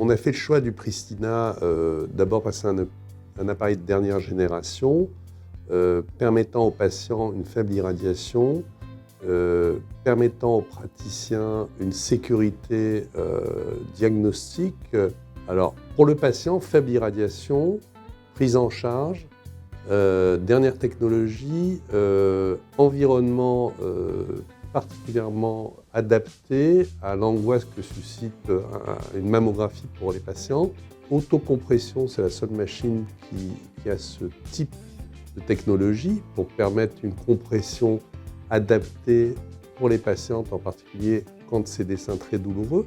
On a fait le choix du Pristina d'abord parce que c'est un appareil de dernière génération permettant aux patients une faible irradiation, permettant aux praticiens une sécurité diagnostique. Alors, pour le patient, faible irradiation, prise en charge, dernière technologie, environnement particulièrement adapté à l'angoisse que suscite une mammographie pour les patients. Autocompression, c'est la seule machine qui a ce type de technologie pour permettre une compression adaptée pour les patientes, en particulier quand c'est des seins très douloureux.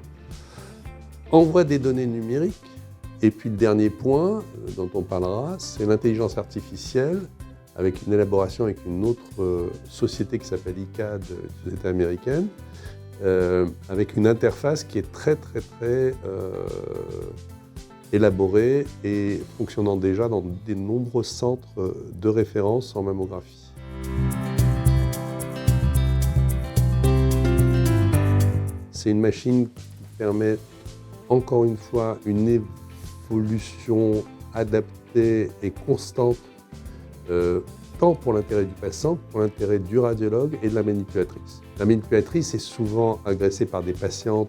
Envoi des données numériques. Et puis le dernier point dont on parlera, c'est l'intelligence artificielle avec une élaboration avec une autre société qui s'appelle ICAD, une société américaine, avec une interface qui est très élaborée et fonctionnant déjà dans de nombreux centres de référence en mammographie. C'est une machine qui permet encore une fois une évolution adaptée et constante tant pour l'intérêt du patient que pour l'intérêt du radiologue et de la manipulatrice. La manipulatrice est souvent agressée par des patientes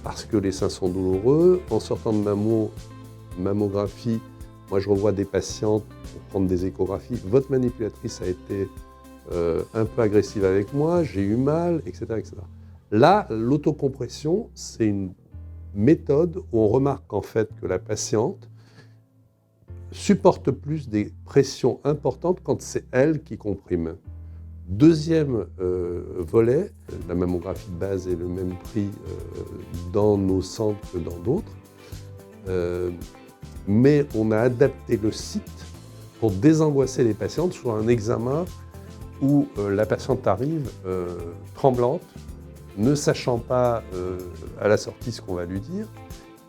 parce que les seins sont douloureux. En sortant de mammographie, moi je revois des patientes pour prendre des échographies. Votre manipulatrice a été un peu agressive avec moi, j'ai eu mal, etc. etc. Là, l'autocompression, c'est une méthode où on remarque en fait que la patiente supporte plus des pressions importantes quand c'est elle qui comprime. Deuxième volet, la mammographie de base est le même prix dans nos centres que dans d'autres, mais on a adapté le site pour désangoisser les patientes sur un examen où la patiente arrive tremblante, ne sachant pas à la sortie ce qu'on va lui dire.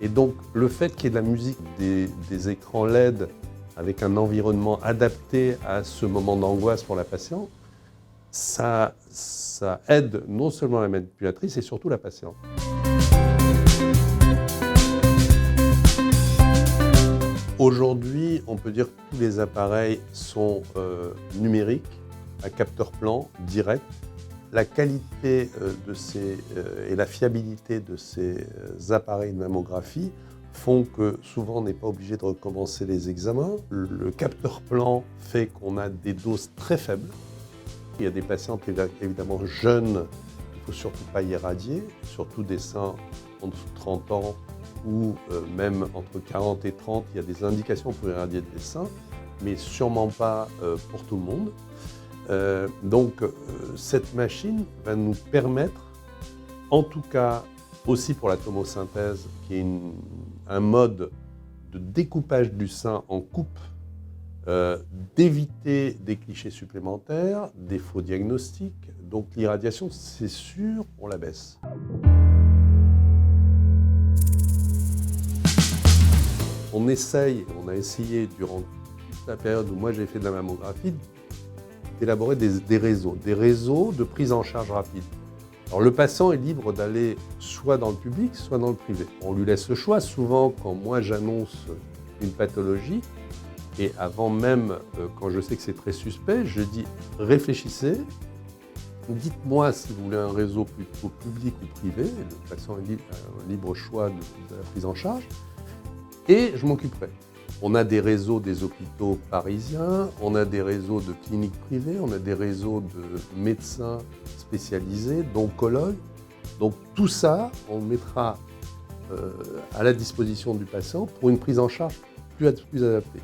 Et donc, le fait qu'il y ait de la musique, des écrans LED avec un environnement adapté à ce moment d'angoisse pour la patiente, ça aide non seulement la manipulatrice et surtout la patiente. Aujourd'hui, on peut dire que tous les appareils sont numériques, à capteur plan, direct. La qualité et la fiabilité de ces appareils de mammographie font que souvent on n'est pas obligé de recommencer les examens. Le capteur plan fait qu'on a des doses très faibles. Il y a des patientes évidemment jeunes, il ne faut surtout pas irradier, surtout des seins en dessous de 30 ans ou même entre 40 et 30, il y a des indications pour irradier des seins, mais sûrement pas pour tout le monde. Donc cette machine va nous permettre, en tout cas aussi pour la tomosynthèse, qui est un mode de découpage du sein en coupe, d'éviter des clichés supplémentaires, des faux diagnostics. Donc l'irradiation, c'est sûr, on la baisse. On a essayé durant toute la période où moi j'ai fait de la mammographie, d'élaborer des réseaux de prise en charge rapide. Alors le patient est libre d'aller soit dans le public, soit dans le privé. On lui laisse le choix. Souvent, quand moi j'annonce une pathologie, et avant même, quand je sais que c'est très suspect, je dis réfléchissez, dites-moi si vous voulez un réseau plutôt public ou privé. Le patient a un libre choix de la prise en charge, et je m'occuperai. On a des réseaux des hôpitaux parisiens, on a des réseaux de cliniques privées, on a des réseaux de médecins spécialisés, d'oncologues. Donc tout ça, on mettra à la disposition du patient pour une prise en charge plus adaptée.